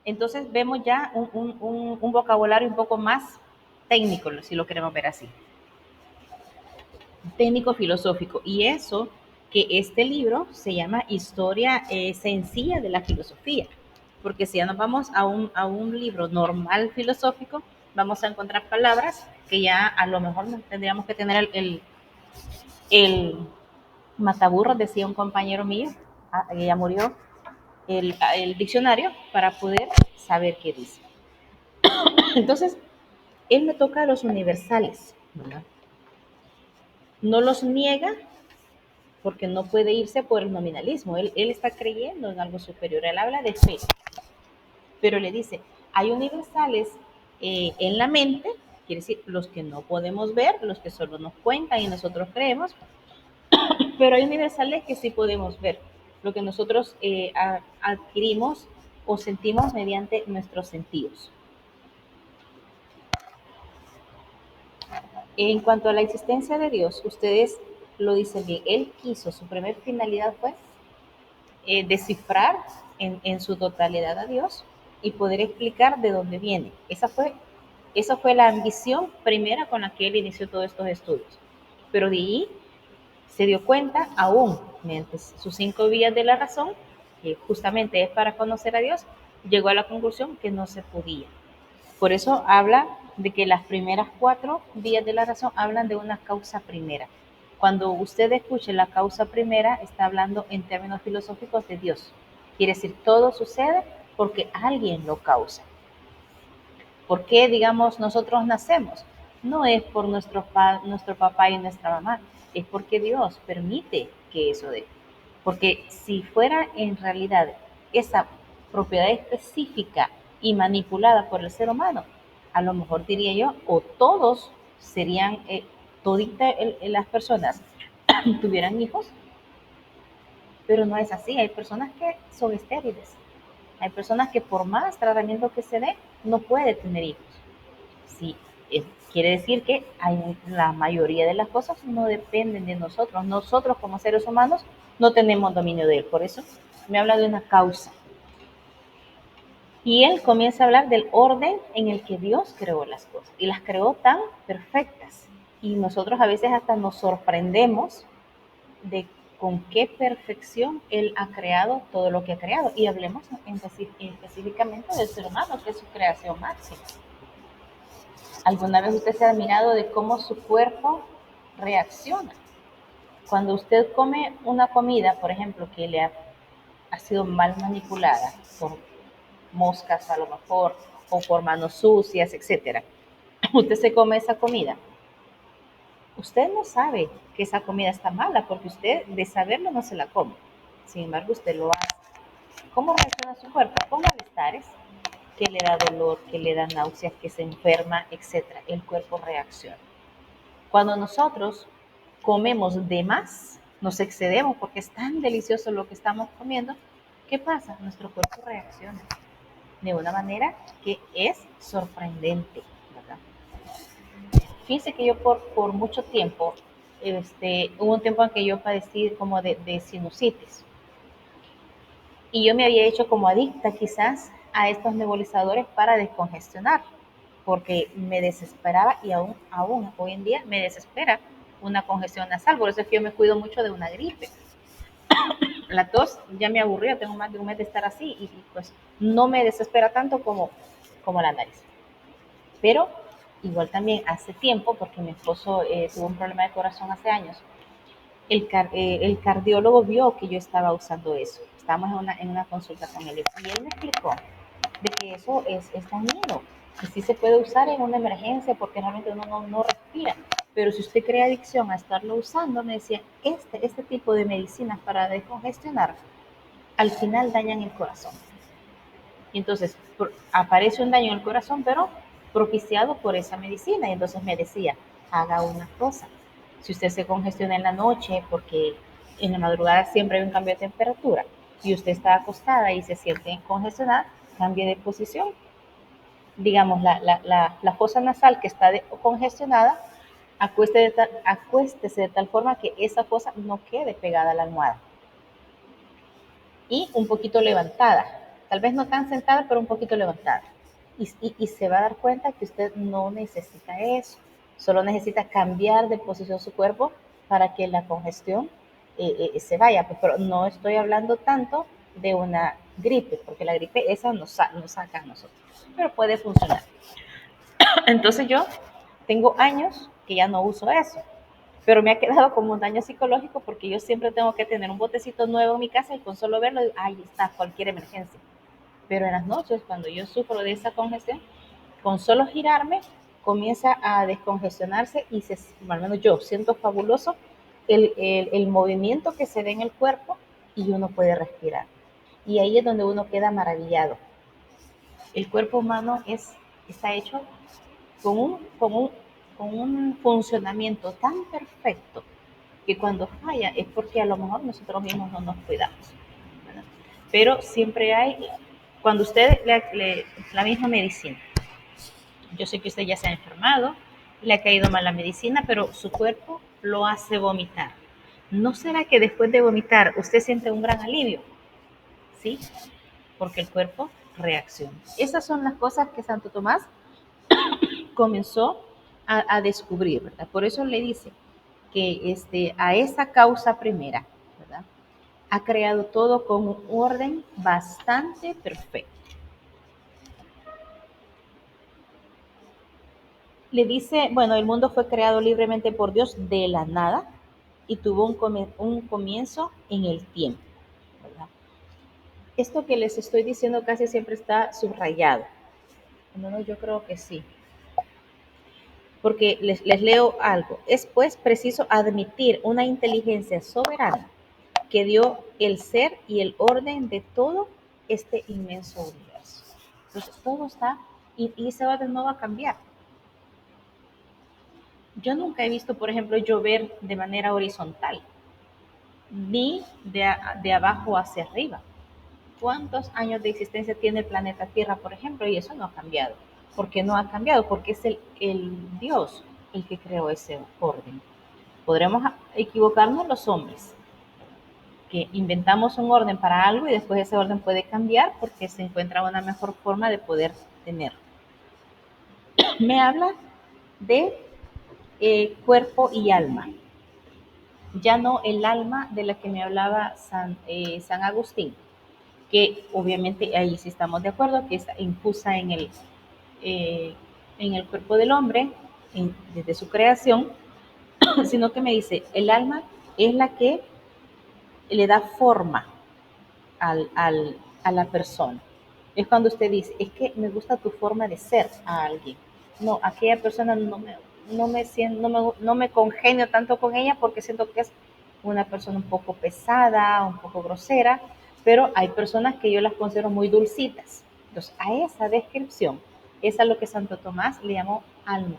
Entonces vemos ya un vocabulario un poco más técnico, si lo queremos ver así, técnico filosófico. Y eso que este libro se llama Historia sencilla de la filosofía, porque si ya nos vamos a un libro normal filosófico, vamos a encontrar palabras que ya a lo mejor tendríamos que tener el mataburros, decía un compañero mío, que ya murió, el diccionario para poder saber qué dice. Entonces, él me toca los universales, ¿verdad? No los niega porque no puede irse por el nominalismo. Él está creyendo en algo superior. Él habla de fe, pero le dice, hay universales en la mente, quiere decir los que no podemos ver, los que solo nos cuentan y nosotros creemos, pero hay universales que sí podemos ver, lo que nosotros adquirimos o sentimos mediante nuestros sentidos. En cuanto a la existencia de Dios, ustedes lo dicen bien, Él quiso, su primer finalidad fue descifrar en su totalidad a Dios y poder explicar de dónde viene. Esa fue la ambición primera con la que él inició todos estos estudios. Pero de ahí se dio cuenta, aún mediante sus 5 vías de la razón, que justamente es para conocer a Dios, llegó a la conclusión que no se podía. Por eso habla de que las primeras 4 vías de la razón hablan de una causa primera. Cuando usted escuche la causa primera, está hablando en términos filosóficos de Dios. Quiere decir, todo sucede porque alguien lo causa. ¿Por qué, digamos, nosotros nacemos? No es por nuestro papá y nuestra mamá, es porque Dios permite que eso dé. Porque si fuera en realidad esa propiedad específica y manipulada por el ser humano, a lo mejor diría yo, o todos serían, toditas las personas tuvieran hijos, pero no es así. Hay personas que son estériles. Hay personas que por más tratamiento que se dé, no puede tener hijos. Sí, quiere decir que la mayoría de las cosas no dependen de nosotros. Nosotros como seres humanos no tenemos dominio de él. Por eso me habla de una causa. Y él comienza a hablar del orden en el que Dios creó las cosas. Y las creó tan perfectas. Y nosotros a veces hasta nos sorprendemos de con qué perfección Él ha creado todo lo que ha creado. Y hablemos específicamente del ser humano, que es su creación máxima. ¿Alguna vez usted se ha admirado de cómo su cuerpo reacciona? Cuando usted come una comida, por ejemplo, que ha sido mal manipulada por moscas a lo mejor, o por manos sucias, etcétera, usted se come esa comida. Usted no sabe que esa comida está mala porque usted de saberlo no se la come. Sin embargo, usted lo hace. ¿Cómo reacciona su cuerpo? Con malestares, que le da dolor, que le da náuseas, que se enferma, etcétera. El cuerpo reacciona. Cuando nosotros comemos de más, nos excedemos porque es tan delicioso lo que estamos comiendo, ¿qué pasa? Nuestro cuerpo reacciona de una manera que es sorprendente, ¿verdad? Fíjense que yo por mucho tiempo, hubo un tiempo en que yo padecí como de sinusitis y yo me había hecho como adicta quizás a estos nebulizadores para descongestionar, porque me desesperaba y aún hoy en día me desespera una congestión nasal, por eso es que yo me cuido mucho de una gripe. La tos ya me aburrió, tengo más de un mes de estar así y pues no me desespera tanto como la nariz. Pero igual también hace tiempo, porque mi esposo tuvo un problema de corazón hace años, el cardiólogo vio que yo estaba usando eso. Estábamos en una consulta con él y él me explicó de que eso es dañino, que sí se puede usar en una emergencia porque realmente uno no respira. Pero si usted crea adicción a estarlo usando, me decía, este tipo de medicinas para descongestionar, al final dañan el corazón. Y entonces aparece un daño en el corazón, pero propiciado por esa medicina. Y entonces me decía, haga una cosa. Si usted se congestiona en la noche, porque en la madrugada siempre hay un cambio de temperatura, y usted está acostada y se siente congestionada, cambie de posición. Digamos, la fosa nasal que está congestionada, acuéstese de tal forma que esa fosa no quede pegada a la almohada y un poquito levantada. tal vez no tan sentada, pero un poquito levantada. Y se va a dar cuenta que usted no necesita eso, solo necesita cambiar de posición su cuerpo para que la congestión se vaya. Pero no estoy hablando tanto de una gripe, porque la gripe esa nos saca a nosotros, pero puede funcionar. Entonces yo tengo años que ya no uso eso, pero me ha quedado como un daño psicológico porque yo siempre tengo que tener un botecito nuevo en mi casa y con solo verlo, ahí está, cualquier emergencia. Pero en las noches, cuando yo sufro de esa congestión, con solo girarme, comienza a descongestionarse y al menos yo siento fabuloso el movimiento que se ve en el cuerpo y uno puede respirar. Y ahí es donde uno queda maravillado. El cuerpo humano está hecho con un funcionamiento tan perfecto que cuando falla es porque a lo mejor nosotros mismos no nos cuidamos, ¿verdad? Pero siempre hay, cuando usted la misma medicina, yo sé que usted ya se ha enfermado, le ha caído mal la medicina, pero su cuerpo lo hace vomitar. ¿No será que después de vomitar usted siente un gran alivio? Sí, porque el cuerpo reacciona. Esas son las cosas que Santo Tomás comenzó a descubrir, ¿verdad? Por eso le dice que a esa causa primera, ¿verdad? Ha creado todo con un orden bastante perfecto. Le dice, bueno, el mundo fue creado libremente por Dios de la nada y tuvo un comienzo en el tiempo, ¿verdad? Esto que les estoy diciendo casi siempre está subrayado. No, yo creo que sí. Porque les leo algo. Es pues preciso admitir una inteligencia soberana que dio el ser y el orden de todo este inmenso universo. Entonces todo está, y ese orden no va a cambiar. Yo nunca he visto, por ejemplo, llover de manera horizontal, ni de abajo hacia arriba. ¿Cuántos años de existencia tiene el planeta Tierra, por ejemplo? Y eso no ha cambiado. ¿Por qué no ha cambiado? Porque es el Dios el que creó ese orden. Podremos equivocarnos los hombres, que inventamos un orden para algo y después ese orden puede cambiar porque se encuentra una mejor forma de poder tenerlo. Me habla de cuerpo y alma, ya no el alma de la que me hablaba San Agustín, que obviamente ahí sí estamos de acuerdo, que es infusa eh, en el cuerpo del hombre desde su creación, sino que me dice, el alma es la que le da forma al, al, a la persona. Es cuando usted dice, es que me gusta tu forma de ser a alguien. No, aquella persona no me congenio tanto con ella porque siento que es una persona un poco pesada, un poco grosera, pero hay personas que yo las considero muy dulcitas. Entonces, a esa descripción es a lo que Santo Tomás le llamó alma,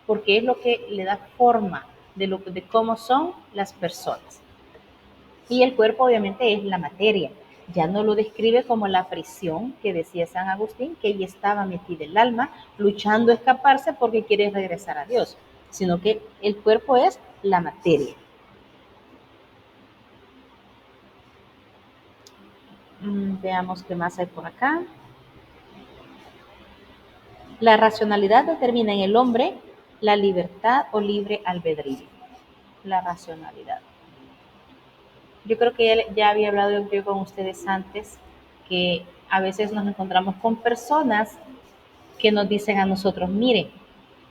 porque es lo que le da forma de cómo son las personas. Y el cuerpo obviamente es la materia. Ya no lo describe como la prisión que decía San Agustín, que ella estaba metida el alma, luchando a escaparse porque quiere regresar a Dios, sino que el cuerpo es la materia. Veamos qué más hay por acá. La racionalidad determina en el hombre la libertad o libre albedrío. La racionalidad. Yo creo que ya había hablado yo con ustedes antes que a veces nos encontramos con personas que nos dicen a nosotros, mire,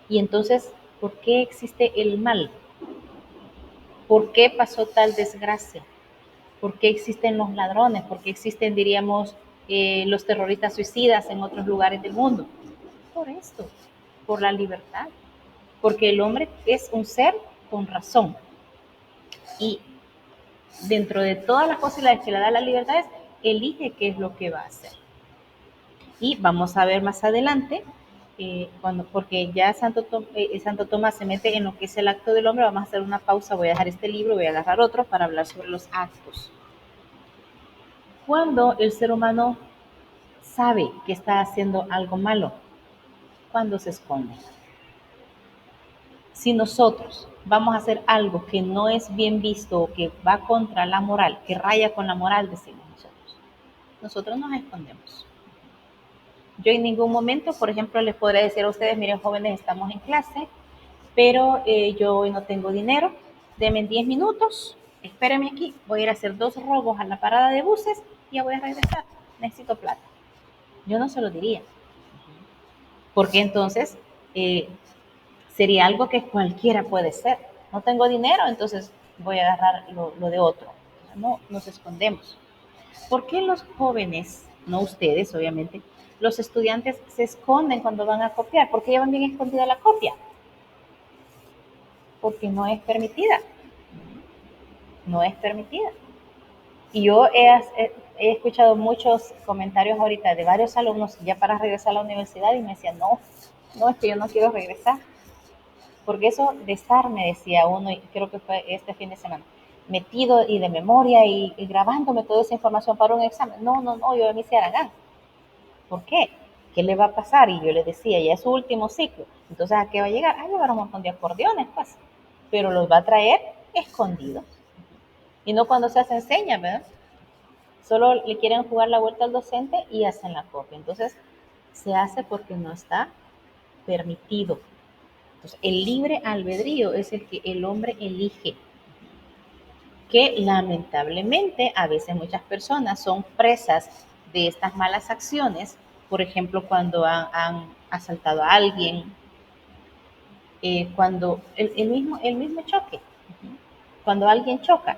y entonces, ¿por qué existe el mal? ¿Por qué pasó tal desgracia? ¿Por qué existen los ladrones? ¿Por qué existen, diríamos, los terroristas suicidas en otros lugares del mundo? Por esto, por la libertad, porque el hombre es un ser con razón y dentro de todas las posibilidades que le da la libertad, elige qué es lo que va a hacer. Y vamos a ver más adelante, porque ya Santo Tomás se mete en lo que es el acto del hombre. Vamos a hacer una pausa, voy a dejar este libro, voy a agarrar otro para hablar sobre los actos. Cuando el ser humano sabe que está haciendo algo malo, cuando se esconde. Si nosotros vamos a hacer algo que no es bien visto o que va contra la moral, que raya con la moral, decimos nosotros, nosotros nos escondemos. Yo en ningún momento, por ejemplo, les podré decir a ustedes, miren jóvenes, estamos en clase, pero yo hoy no tengo dinero, denme 10 minutos, espérenme aquí, voy a ir a hacer 2 robos a la parada de buses y ya voy a regresar, necesito plata. Yo no se lo diría, porque entonces eh, sería algo que cualquiera puede ser. No tengo dinero, entonces voy a agarrar lo de otro. No, nos escondemos. ¿Por qué los jóvenes, no ustedes obviamente, los estudiantes se esconden cuando van a copiar? ¿Por qué llevan bien escondida la copia? Porque no es permitida, no es permitida. Y yo he escuchado muchos comentarios ahorita de varios alumnos ya para regresar a la universidad y me decían, no, no, es que yo no quiero regresar. Porque eso de estar, me decía uno, y creo que fue este fin de semana, metido y de memoria y grabándome toda esa información para un examen. No, no, no, yo me hice Aragán. ¿Por qué? ¿Qué le va a pasar? Y yo le decía, ya es su último ciclo. Entonces, ¿a qué va a llegar? A llevar un montón de acordeones, pues. Pero los va a traer escondidos. Y no cuando se enseña, ¿verdad? Solo le quieren jugar la vuelta al docente y hacen la copia. Entonces, se hace porque no está permitido. Entonces, el libre albedrío es el que el hombre elige, que lamentablemente a veces muchas personas son presas de estas malas acciones, por ejemplo, cuando han asaltado a alguien, cuando el mismo choque, cuando alguien choca,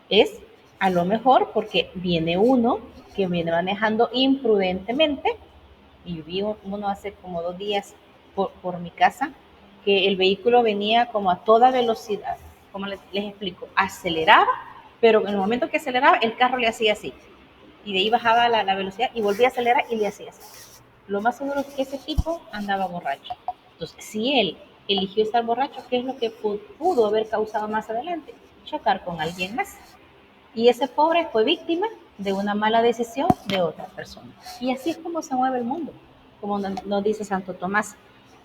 es a lo mejor porque viene uno que viene manejando imprudentemente, y vi uno hace como 2 días por mi casa, que el vehículo venía como a toda velocidad, como les explico, aceleraba, pero en el momento que aceleraba, el carro le hacía así, y de ahí bajaba la velocidad y volvía a acelerar y le hacía así. Lo más seguro es que ese tipo andaba borracho. Entonces, si él eligió estar borracho, ¿qué es lo que pudo haber causado más adelante? Chocar con alguien más. Y ese pobre fue víctima de una mala decisión de otra persona. Y así es como se mueve el mundo, como nos dice Santo Tomás.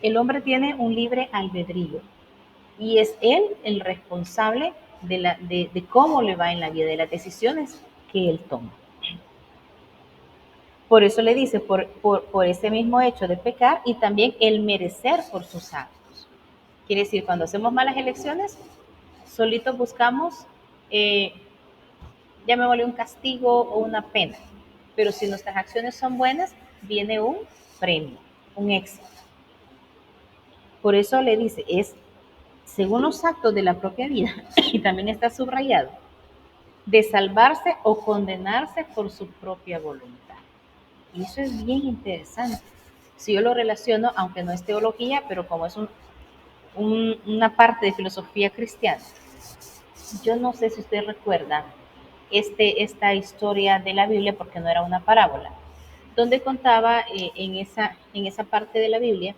El hombre tiene un libre albedrío y es él el responsable de cómo le va en la vida, de las decisiones que él toma. Por eso le dice, por ese mismo hecho de pecar y también el merecer por sus actos. Quiere decir, cuando hacemos malas elecciones, solitos buscamos eh, llamémosle un castigo o una pena. Pero si nuestras acciones son buenas, viene un premio, un éxito. Por eso le dice, es según los actos de la propia vida, y también está subrayado, de salvarse o condenarse por su propia voluntad. Y eso es bien interesante. Si yo lo relaciono, aunque no es teología, pero como es una parte de filosofía cristiana, yo no sé si usted recuerda esta historia de la Biblia, porque no era una parábola, donde contaba en esa parte de la Biblia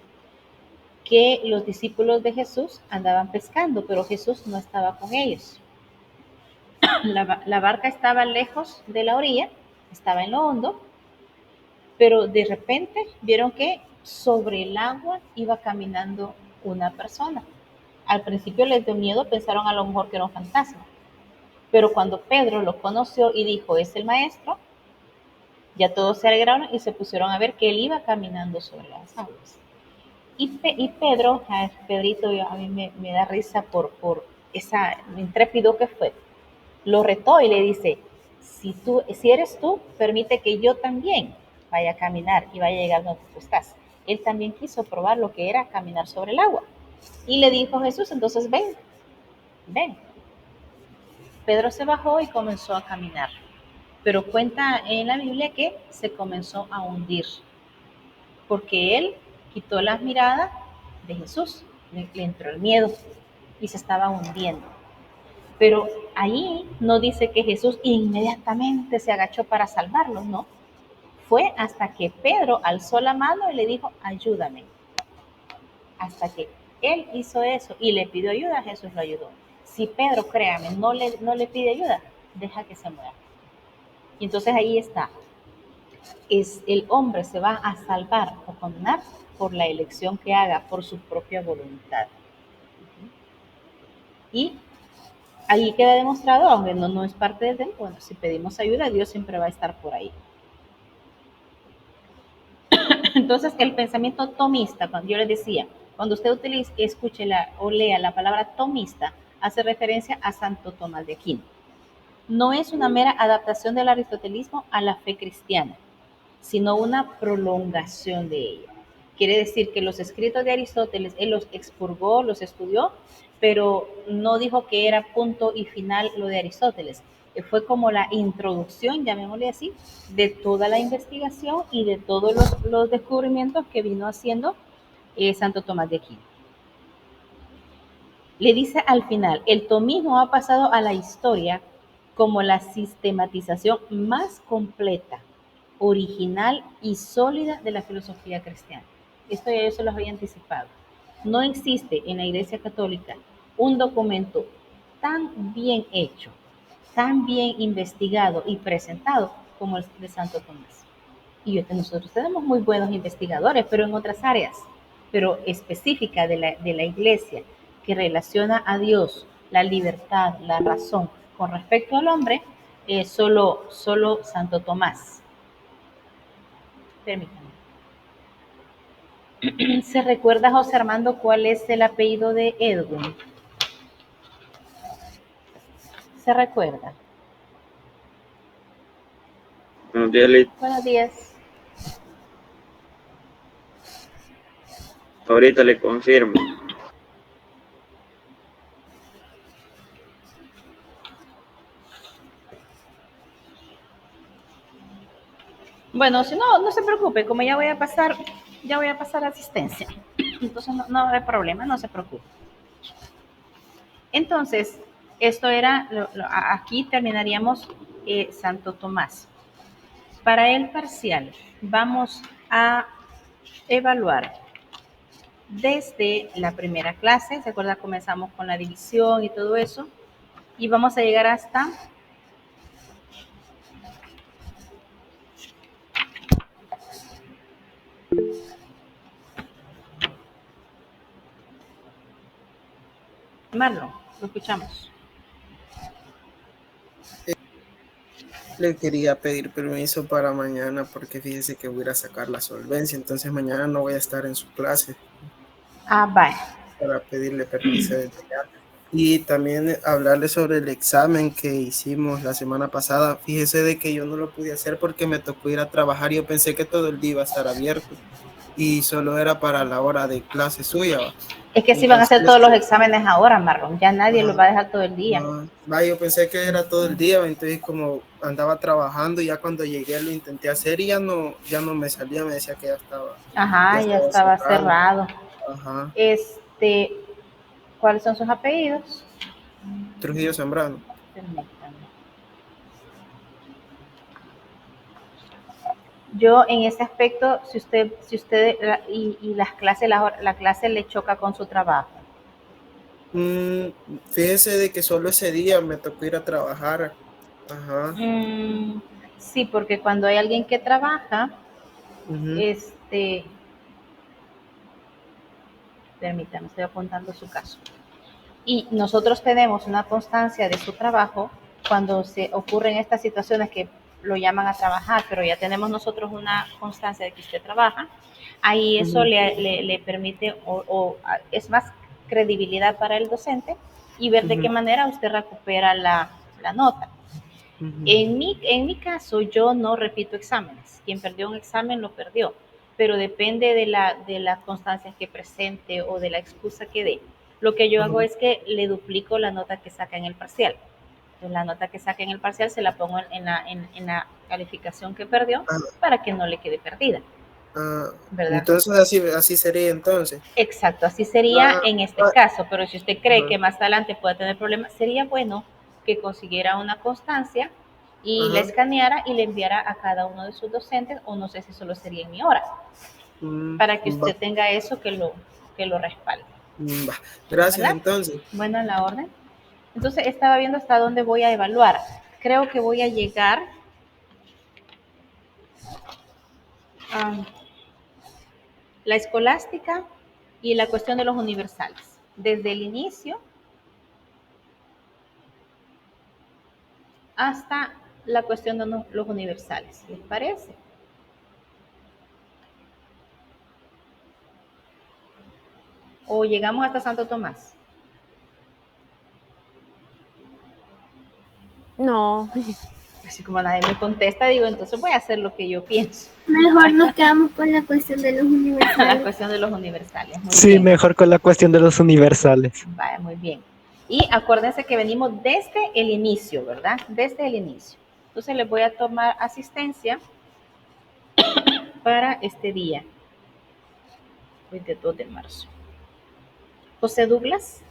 que los discípulos de Jesús andaban pescando, pero Jesús no estaba con ellos. La barca estaba lejos de la orilla, estaba en lo hondo, pero de repente vieron que sobre el agua iba caminando una persona. Al principio les dio miedo, pensaron a lo mejor que era un fantasma, pero cuando Pedro lo conoció y dijo, es el maestro, ya todos se alegraron y se pusieron a ver que él iba caminando sobre las aguas. Y Pedro, Pedrito, a mí me da risa por esa intrépido que fue, lo retó y le dice, si eres tú, permite que yo también vaya a caminar y vaya a llegar donde tú estás. Él también quiso probar lo que era caminar sobre el agua. Y le dijo Jesús, entonces ven, ven. Pedro se bajó y comenzó a caminar. Pero cuenta en la Biblia que se comenzó a hundir, porque él quitó las miradas de Jesús, le entró el miedo y se estaba hundiendo. Pero ahí no dice que Jesús inmediatamente se agachó para salvarlo, no. Fue hasta que Pedro alzó la mano y le dijo, ayúdame. Hasta que él hizo eso y le pidió ayuda, Jesús lo ayudó. Si Pedro, créame, no le pide ayuda, deja que se muera. Y entonces ahí está, es el hombre se va a salvar o condenar por la elección que haga, por su propia voluntad. Y ahí queda demostrado, aunque no es parte del tema, bueno, si pedimos ayuda, Dios siempre va a estar por ahí. Entonces, el pensamiento tomista, cuando yo les decía, cuando usted utilice, escuche o lea la palabra tomista, hace referencia a Santo Tomás de Aquino. No es una mera adaptación del aristotelismo a la fe cristiana, sino una prolongación de ella. Quiere decir que los escritos de Aristóteles, él los expurgó, los estudió, pero no dijo que era punto y final lo de Aristóteles. Fue como la introducción, llamémosle así, de toda la investigación y de todos los descubrimientos que vino haciendo Santo Tomás de Aquino. Le dice al final, el tomismo ha pasado a la historia como la sistematización más completa, original y sólida de la filosofía cristiana. Esto ya yo se los había anticipado. No existe en la Iglesia Católica un documento tan bien hecho, tan bien investigado y presentado como el de Santo Tomás. Y nosotros tenemos muy buenos investigadores, pero en otras áreas, pero específica de la iglesia, que relaciona a Dios, la libertad, la razón, con respecto al hombre, solo Santo Tomás. Permítame. ¿Se recuerda, José Armando, cuál es el apellido de Edwin? ¿Se recuerda? Buenos días, Liz. Buenos días. Ahorita le confirmo. Bueno, si no, no se preocupe, como ya voy a pasar asistencia. Entonces no hay problema, no se preocupe. Entonces, esto era, aquí terminaríamos Santo Tomás. Para el parcial vamos a evaluar desde la primera clase, ¿se acuerda? Comenzamos con la división y todo eso, y vamos a llegar hasta Marlon, lo escuchamos. Le quería pedir permiso para mañana porque fíjese que voy a ir a sacar la solvencia, entonces mañana no voy a estar en su clase Ah, vale. para pedirle permiso desde ya. Y también hablarle sobre el examen que hicimos la semana pasada. Fíjese de que yo no lo pude hacer porque me tocó ir a trabajar. Yo pensé que todo el día iba a estar abierto y solo era para la hora de clase suya, ¿va? Es que si van a hacer todos Entonces, los exámenes ahora, Marlon, ya nadie los va a dejar todo el día. yo pensé que era todo el día, entonces como andaba trabajando, ya cuando llegué lo intenté hacer y ya no me salía, me decía que ya Ajá, ya estaba estaba cerrado. cerrado. Ajá. Este, ¿cuáles son sus apellidos? Trujillo Zambrano. Permítame. Yo en ese aspecto, si usted y las clases, la clase le choca con su trabajo. Fíjese de que solo ese día me tocó ir a trabajar. Ajá. Sí, porque cuando hay alguien que trabaja, Ujú, este, permítame, estoy apuntando su caso. Y nosotros tenemos una constancia de su trabajo cuando se ocurren estas situaciones que lo llaman a trabajar, pero ya tenemos nosotros una constancia de que usted trabaja, ahí eso ujú, le permite es más credibilidad para el docente y ver de qué ujú, manera usted recupera la nota. ujú, En mi caso, yo no repito exámenes. Quien perdió un examen lo perdió, pero depende de las constancias que presente o de la excusa que dé. Lo que yo hago ujú. es que le duplico la nota que saca en el parcial. Entonces, la nota que saca en el parcial se la pongo en la calificación que perdió Ah, para que no le quede perdida, ah, ¿verdad? entonces así sería entonces. Exacto, así sería Ah, en este ah, caso, pero si usted cree ajá, que más adelante pueda tener problemas, sería bueno que consiguiera una constancia y la ajá, escaneara y le enviara a cada uno de sus docentes, o no sé si solo sería en mi hora, para que va, usted tenga eso que lo respalde, va. Gracias ¿verdad? entonces. Bueno, la orden. Entonces estaba viendo hasta dónde voy a evaluar. Creo que voy a llegar a la escolástica y la cuestión de los universales. Desde el inicio hasta la cuestión de los universales. ¿Les parece? ¿O llegamos hasta Santo Tomás? No. Así como nadie me contesta, digo, entonces voy a hacer lo que yo pienso. Mejor nos quedamos con la cuestión de los La universales. cuestión de los universales. Muy Sí, bien. mejor con la cuestión de los universales. Vaya, muy bien. Y acuérdense que venimos desde el inicio, ¿verdad? Desde el inicio. Entonces les voy a tomar asistencia para este día, 22 de marzo. José Douglas.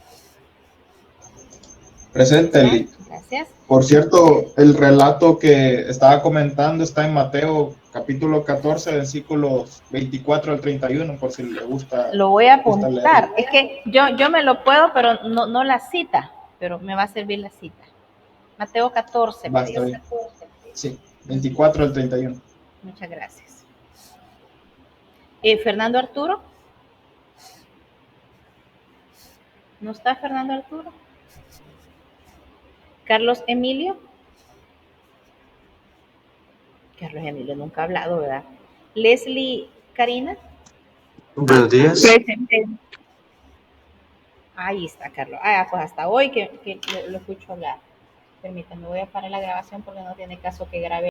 Presente, Eli. Gracias. Por cierto, el relato que estaba comentando está en Mateo capítulo 14, versículos 24 al 31, por si le gusta. Lo voy a gusta apuntar. leerlo. Es que yo me lo puedo, pero no la cita, pero me va a servir la cita. Mateo 14. Va, está bien. Sí, 24 al 31. Muchas gracias. Fernando Arturo. ¿No está Fernando Arturo? Carlos Emilio. Carlos Emilio nunca ha hablado, ¿verdad? Leslie Karina. Buenos días. Presente. Ahí está, Carlos. Ah, pues hasta hoy que lo escucho hablar. Permítanme, voy a parar la grabación porque no tiene caso que grabe.